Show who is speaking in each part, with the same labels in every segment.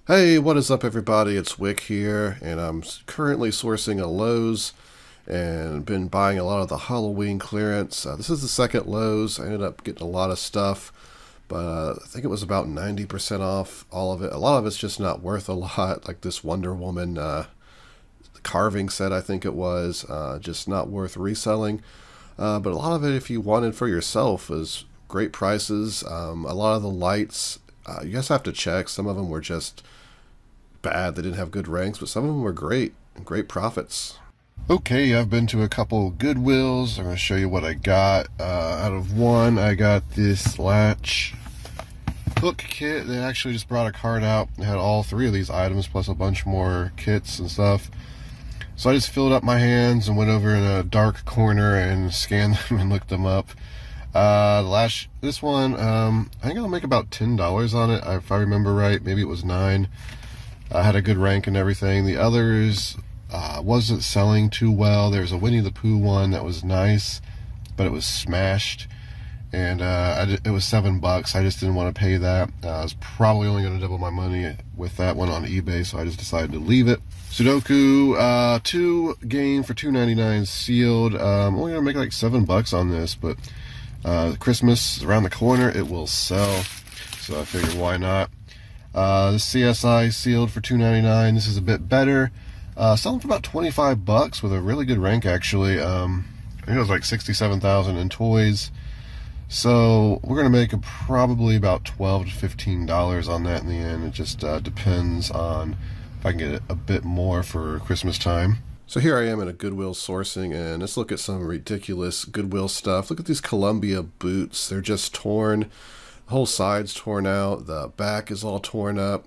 Speaker 1: Hey, what is up everybody? It's Wick here, and I'm currently sourcing a Lowe's and been buying a lot of the Halloween clearance. This is the second Lowe's. I ended up getting a lot of stuff, but I think it was about 90% off all of it. A lot of it's just not worth a lot, like this Wonder Woman carving set, I think it was, just not worth reselling. But a lot of it, if you wanted for yourself, is great prices. A lot of the lights, you guys have to check. Some of them were just bad. They didn't have good ranks, but some of them were great and great profits. Okay, I've been to a couple Goodwills. I'm going to show you what I got. Out of one, I got this latch hook kit. They actually just brought a cart out. It had all three of these items plus a bunch more kits and stuff. So I just filled up my hands and went over in a dark corner and scanned them and looked them up. This one, I think I'll make about $10 on it, if I remember right. Maybe it was $9. I had a good rank and everything. The others wasn't selling too well. There was a Winnie the Pooh one that was nice, but it was smashed, and it was $7. I just didn't want to pay that. I was probably only going to double my money with that one on eBay, so I just decided to leave it. Sudoku 2 game for $2.99 sealed. I'm only going to make like $7 on this, but Christmas around the corner, it will sell, so I figured why not. This CSI sealed for $2.99. This is a bit better. Selling for about $25 with a really good rank, actually. I think it was like 67,000 in toys. So we're gonna make probably about $12 to $15 on that in the end. It just depends on if I can get a bit more for Christmas time. So here I am in a Goodwill sourcing, and let's look at some ridiculous Goodwill stuff. Look at these Columbia boots. They're just torn. The whole side's torn out. The back is all torn up.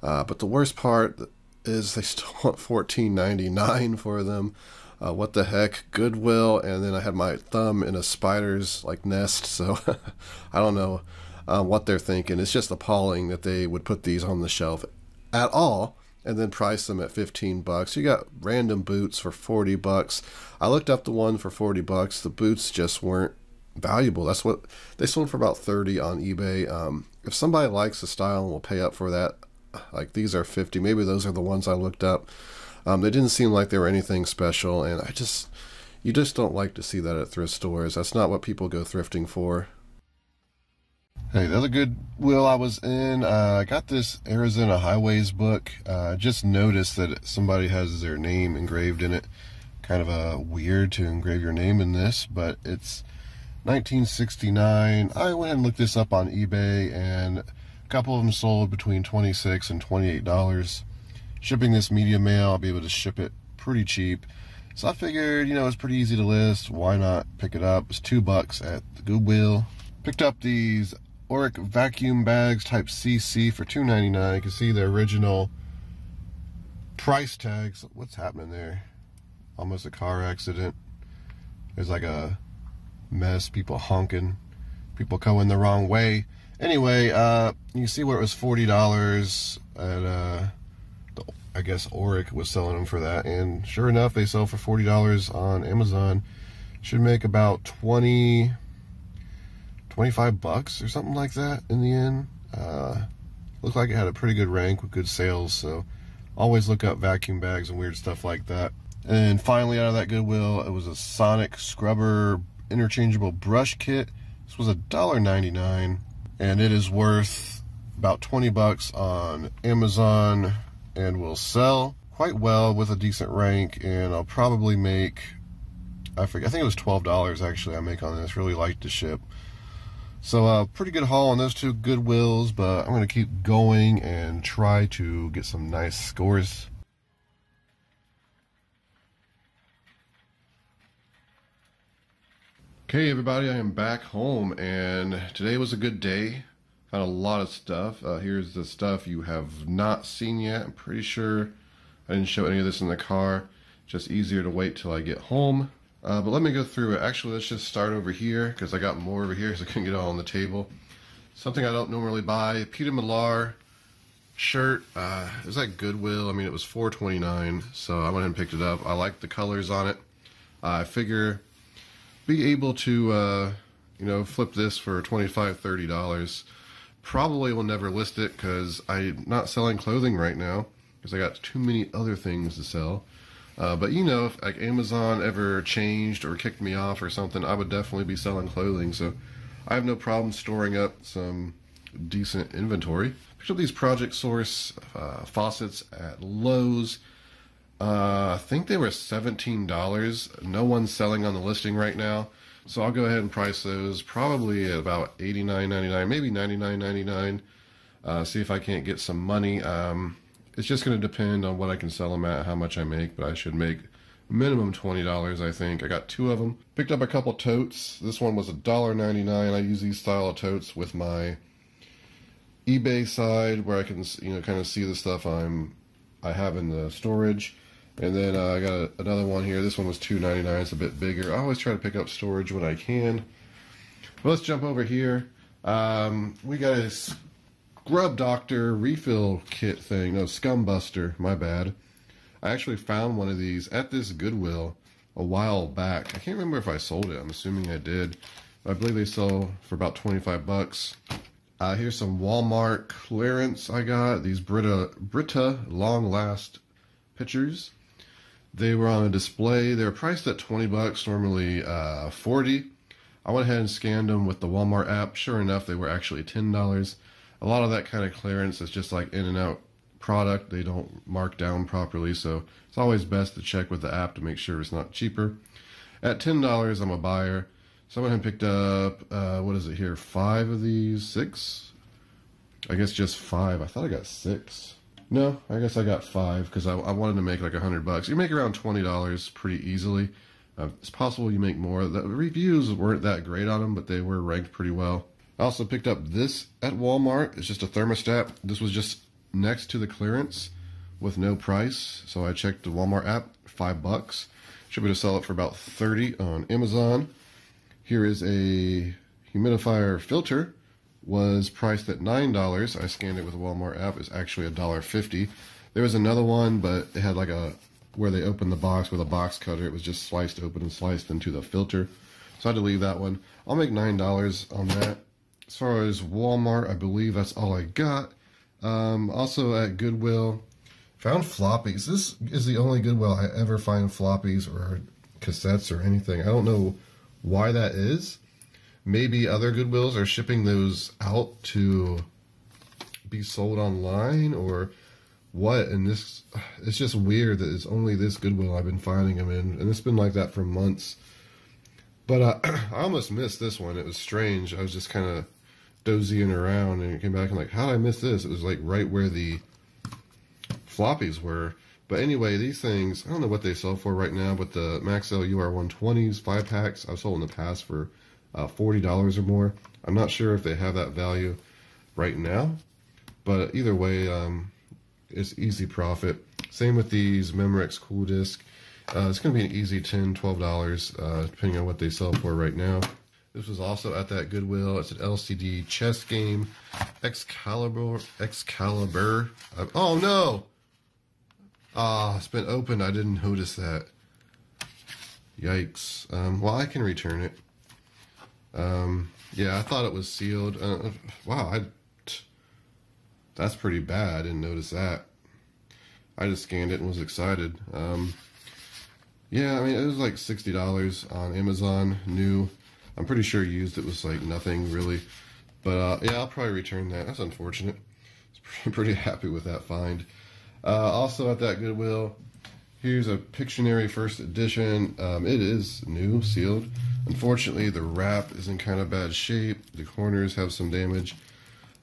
Speaker 1: But the worst part is they still want $14.99 for them. What the heck? Goodwill, and then I had my thumb in a spider's like nest, so I don't know what they're thinking. It's just appalling that they would put these on the shelf at all and then price them at $15. You got random boots for $40. I looked up the one for $40. The boots just weren't valuable. That's what they sold for, about $30 on eBay. If somebody likes the style and will pay up for that, like these are $50. Maybe those are the ones I looked up. They didn't seem like they were anything special, and you just don't like to see that at thrift stores. That's not what people go thrifting for. Hey, the other Goodwill I was in, I got this Arizona Highways book. I just noticed that somebody has their name engraved in it. Kind of weird to engrave your name in this, but it's 1969. I went ahead and looked this up on eBay, and a couple of them sold between $26 and $28. Shipping this media mail, I'll be able to ship it pretty cheap. So I figured, it's pretty easy to list. Why not pick it up? It's $2 at the Goodwill. Picked up these Oric vacuum bags type CC for $2.99. You can see the original price tags. What's happening there? Almost a car accident. There's like a mess, people honking, people going the wrong way. Anyway, you can see where it was $40 at I guess Oric was selling them for that, and sure enough, they sell for $40 on Amazon. Should make about $25 or something like that in the end. Looked like it had a pretty good rank with good sales, so always look up vacuum bags and weird stuff like that. And finally, out of that Goodwill, it was a Sonic Scrubber interchangeable brush kit. This was $1.99, and it is worth about $20 on Amazon, and will sell quite well with a decent rank. And I'll probably make, I think it was $12 actually I make on this. Really light to ship. So pretty good haul on those two Goodwills, but I'm going to keep going and try to get some nice scores. Okay everybody, I am back home, and today was a good day. Found a lot of stuff. Here's the stuff you have not seen yet. I'm pretty sure I didn't show any of this in the car. Just easier to wait till I get home. But let me go through it. Actually, let's just start over here, because I got more over here because I couldn't get it all on the table. Something I don't normally buy. Peter Millar shirt. It was at Goodwill. I mean, it was $4.29, so I went ahead and picked it up. I like the colors on it. I figure be able to, flip this for $25, $30. Probably will never list it because I'm not selling clothing right now because I got too many other things to sell. But you know, if like Amazon ever changed or kicked me off or something, I would definitely be selling clothing. So I have no problem storing up some decent inventory. Picked up these Project Source faucets at Lowe's. I think they were $17. No one's selling on the listing right now, so I'll go ahead and price those probably at about $89.99, maybe $99.99. See if I can't get some money. It's just going to depend on what I can sell them at, how much I make, but I should make minimum $20, I think. I got 2 of them. Picked up a couple totes. This one was $1.99. I use these style of totes with my eBay side where I can, you know, kind of see the stuff I have in the storage. And then I got another one here. This one was $2.99. It's a bit bigger. I always try to pick up storage when I can. But let's jump over here. We got a Scrub Doctor refill kit thing. No, Scum Buster. My bad. I actually found one of these at this Goodwill a while back. I can't remember if I sold it. I'm assuming I did. I believe they sell for about 25 bucks. Here's some Walmart clearance I got. These Brita Long Last pitchers. They were on a display. They were priced at 20 bucks, normally 40. I went ahead and scanned them with the Walmart app. Sure enough, they were actually $10. A lot of that kind of clearance is just like in and out product. They don't mark down properly, so it's always best to check with the app to make sure it's not cheaper. At $10, I'm a buyer. Someone had picked up, what is it here, 5 of these, 6? I guess just 5. I thought I got 6. No, I guess I got 5 because I wanted to make like $100. You make around $20 pretty easily. It's possible you make more. The reviews weren't that great on them, but they were ranked pretty well. I also picked up this at Walmart. It's just a thermostat. This was just next to the clearance with no price. So I checked the Walmart app, $5. Should be able to sell it for about 30 on Amazon. Here is a humidifier filter. Was priced at $9. I scanned it with the Walmart app. It's actually $1.50. There was another one, but it had like a where they opened the box with a box cutter. It was just sliced open and sliced into the filter. So I had to leave that one. I'll make $9 on that. As far as Walmart, I believe that's all I got. Also at Goodwill, found floppies. This is the only Goodwill I ever find floppies or cassettes or anything. I don't know why that is. Maybe other Goodwills are shipping those out to be sold online or what. And this, it's just weird that it's only this Goodwill I've been finding them in. And it's been like that for months. But I almost missed this one. It was strange. I was just kind of dozying around and it came back and like, how did I miss this? It was like right where the floppies were. But anyway, these things, I don't know what they sell for right now, but the Maxell UR120s, 5-packs, I've sold in the past for $40 or more. I'm not sure if they have that value right now, but either way, it's easy profit. Same with these Memorex Cool Disc. It's going to be an easy $10, $12, depending on what they sell for right now. This was also at that Goodwill. It's an LCD chess game. Excalibur. Oh no! It's been opened. I didn't notice that. Yikes. Well, I can return it. Yeah, I thought it was sealed. Wow, that's pretty bad. I didn't notice that. I just scanned it and was excited. Yeah, I mean, it was like $60 on Amazon, new. I'm pretty sure used it was like nothing really. But yeah, I'll probably return that. That's unfortunate. I was pretty happy with that find. Also at that Goodwill, here's a Pictionary first edition. It is new, sealed. Unfortunately, the wrap is in kind of bad shape. The corners have some damage.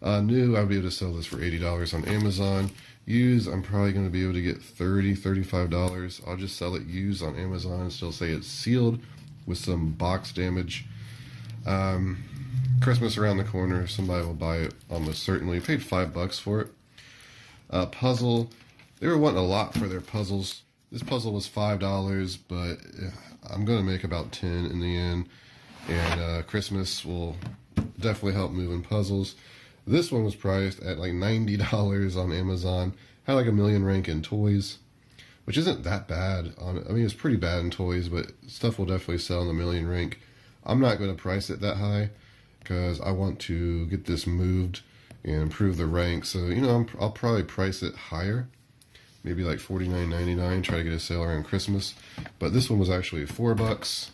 Speaker 1: New, I'll be able to sell this for $80 on Amazon. Used, I'm probably going to be able to get $30, $35. I'll just sell it used on Amazon and still say it's sealed with some box damage. Christmas around the corner. Somebody will buy it almost certainly. Paid $5 for it. Puzzle. They were wanting a lot for their puzzles. This puzzle was $5, but I'm going to make about $10 in the end. And Christmas will definitely help moving puzzles. This one was priced at like $90 on Amazon. Had like 1 million rank in toys, which isn't that bad. I mean, it's pretty bad in toys, but stuff will definitely sell in the 1 million rank. I'm not going to price it that high because I want to get this moved and improve the rank. So, you know, I'll probably price it higher, maybe like $49.99, try to get a sale around Christmas. But this one was actually $4.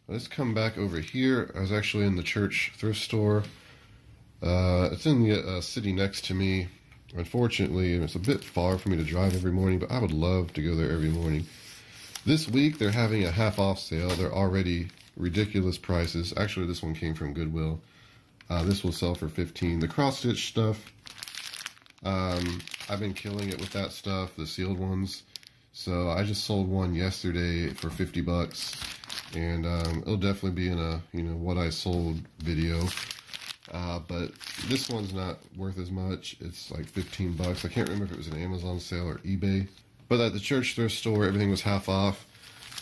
Speaker 1: Let's come back over here. I was actually in the church thrift store. It's in the city next to me. Unfortunately, it's a bit far for me to drive every morning, but I would love to go there every morning. This week, they're having a half off sale. They're already ridiculous prices. Actually, this one came from Goodwill. This will sell for $15. The cross-stitch stuff, I've been killing it with that stuff, the sealed ones. So I just sold one yesterday for $50, and it'll definitely be in a, you know, what I sold video. But this one's not worth as much. It's like $15. I can't remember if it was an Amazon sale or eBay. But at the church thrift store, everything was half off,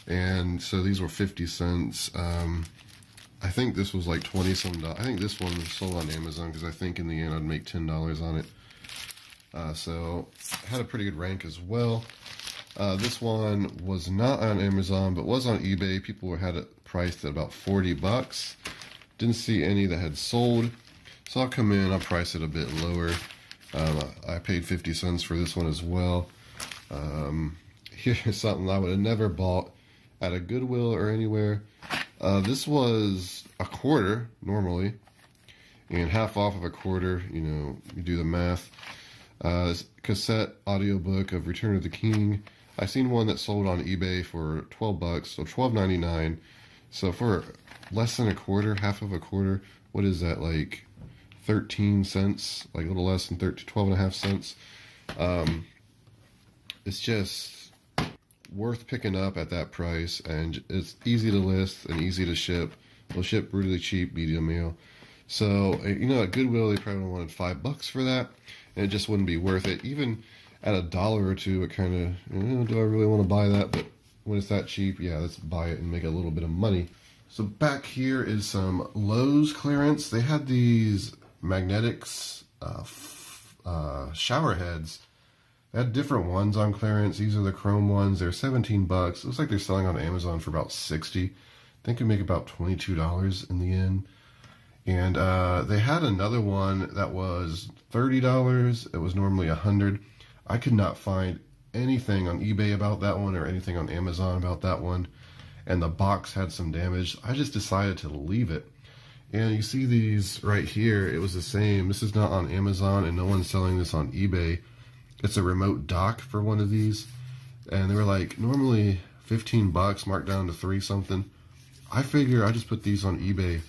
Speaker 1: and so these were 50 cents. I think this was like 20-some. I think this one was sold on Amazon because I think in the end I'd make $10 on it. So had a pretty good rank as well. This one was not on Amazon, but was on eBay. People had it priced at about $40. Didn't see any that had sold, so I'll come in. I'll price it a bit lower. I paid 50 cents for this one as well. Here's something I would have never bought at a Goodwill or anywhere. This was a quarter normally, and half off of a quarter, you know, you do the math. Cassette audiobook of Return of the King. I seen one that sold on eBay for $12, so $12.99. So for less than a quarter, half of a quarter, what is that, like 13 cents, like a little less than 12.5 cents. It's just worth picking up at that price, and it's easy to list and easy to ship. They'll ship brutally cheap, medium mail. So, you know, at Goodwill, they probably wanted $5 for that, and it just wouldn't be worth it. Even at $1 or $2, it kind of, you know, do I really want to buy that? But when it's that cheap, yeah, let's buy it and make a little bit of money. So back here is some Lowe's clearance. They had these magnetics shower heads. They had different ones on clearance. These are the chrome ones. They're $17. Looks like they're selling on Amazon for about $60. I think you make about $22 in the end. And they had another one that was $30. It was normally $100. I could not find anything on eBay about that one or anything on Amazon about that one. And the box had some damage. I just decided to leave it. And you see these right here. It was the same. This is not on Amazon, and no one's selling this on eBay. It's a remote dock for one of these. And they were like normally $15, marked down to $3 something. I figure I just put these on eBay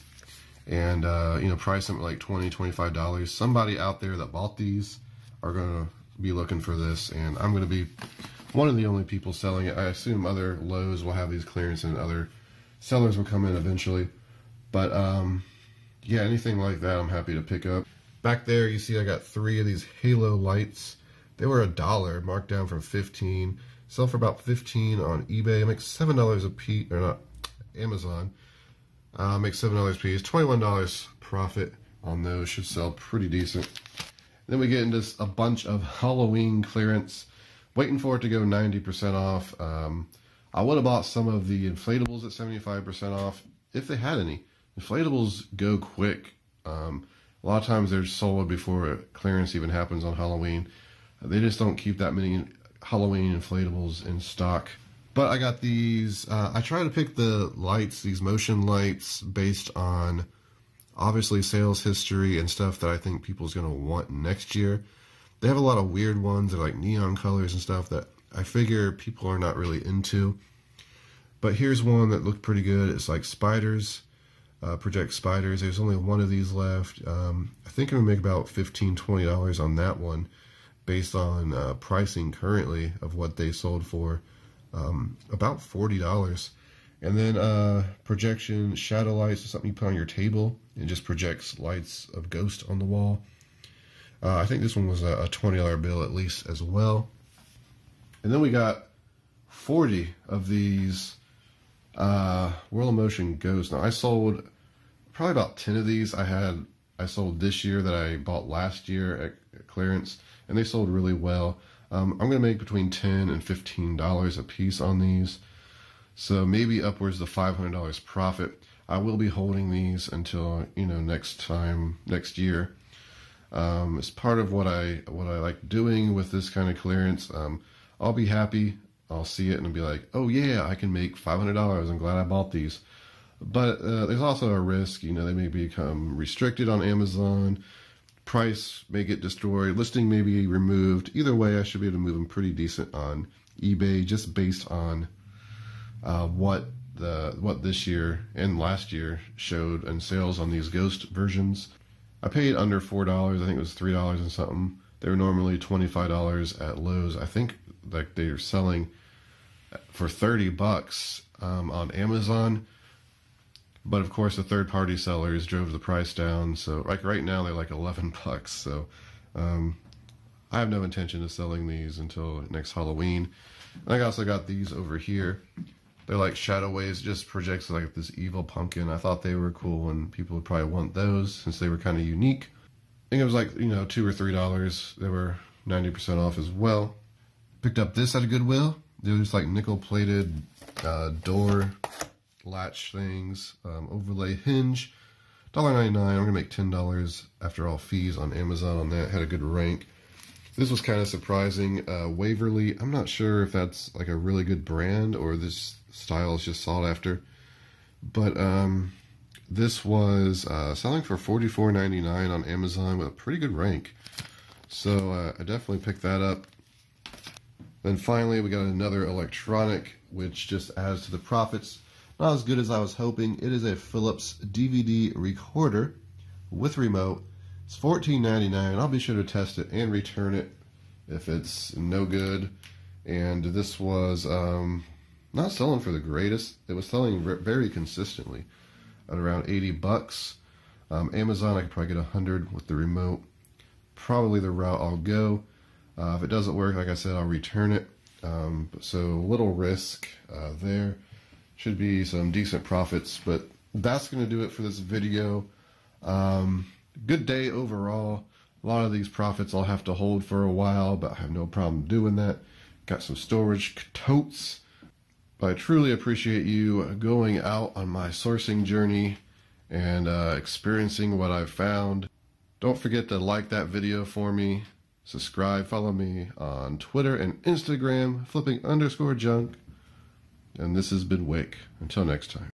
Speaker 1: and you know, price them at like $20, $25. Somebody out there that bought these are gonna be looking for this, and I'm gonna be one of the only people selling it. I assume other Lowe's will have these clearance and other sellers will come in eventually. But yeah, anything like that I'm happy to pick up. Back there you see I got 3 of these halo lights. They were $1, marked down from $15. Sell for about $15 on eBay. I make $7 a piece, or not, Amazon. Make $7 a piece. $21 profit on those. Should sell pretty decent. Then we get into a bunch of Halloween clearance. Waiting for it to go 90% off. I would have bought some of the inflatables at 75% off if they had any. Inflatables go quick. A lot of times they're sold before clearance even happens on Halloween. They just don't keep that many Halloween inflatables in stock. But I got these, I try to pick the lights, these motion lights, based on obviously sales history and stuff that I think people's going to want next year. They have a lot of weird ones. They're like neon colors and stuff that I figure people are not really into. But here's one that looked pretty good. It's like spiders, project spiders. There's only one of these left. I think I'm going to make about $15, $20 on that one based on pricing currently of what they sold for. About $40. And then projection shadow lights is something you put on your table. It just projects lights of ghosts on the wall. I think this one was a $20 bill at least as well. And then we got 40 of these World of Motion ghosts. Now I sold probably about 10 of these. I sold this year that I bought last year at clearance, and they sold really well. I'm going to make between $10 and $15 a piece on these, so maybe upwards of $500 profit. I will be holding these until, you know, next year. It's part of what I like doing with this kind of clearance. I'll be happy. I'll see it and be like, oh yeah, I can make $500. I'm glad I bought these. But there's also a risk, you know, they may become restricted on Amazon. Price may get destroyed. Listing may be removed. Either way, I should be able to move them pretty decent on eBay, just based on what this year and last year showed in sales on these ghost versions. I paid under $4. I think it was $3 and something. They were normally $25 at Lowe's. I think like they're selling for $30 on Amazon. But of course, the third-party sellers drove the price down. So like right now, they're like $11. So I have no intention of selling these until next Halloween. And I also got these over here. They're like shadow waves, just projects like this evil pumpkin. I thought they were cool, and people would probably want those since they were kind of unique. I think it was like, you know, $2 or $3. They were 90% off as well. Picked up this at a Goodwill. They're just like nickel-plated door latch things, overlay hinge. $1.99. I'm gonna make $10 after all fees on Amazon on that. Had a good rank. This was kind of surprising. Waverly. I'm not sure if that's like a really good brand or this style is just sought after. But this was selling for $44.99 on Amazon with a pretty good rank. So I definitely picked that up. Then finally, we got another electronic, which just adds to the profits. Not as good as I was hoping. It is a Philips DVD recorder with remote. It's $14.99. I'll be sure to test it and return it if it's no good. And this was not selling for the greatest. It was selling very consistently at around $80. Amazon, I could probably get $100 with the remote. Probably the route I'll go. If it doesn't work, like I said, I'll return it. So little risk there. Should be some decent profits, but that's going to do it for this video. Good day overall. A lot of these profits I'll have to hold for a while, but I have no problem doing that. Got some storage totes. But I truly appreciate you going out on my sourcing journey and experiencing what I've found. Don't forget to like that video for me. Subscribe, follow me on Twitter and Instagram, flipping_junk. And this has been Wick. Until next time.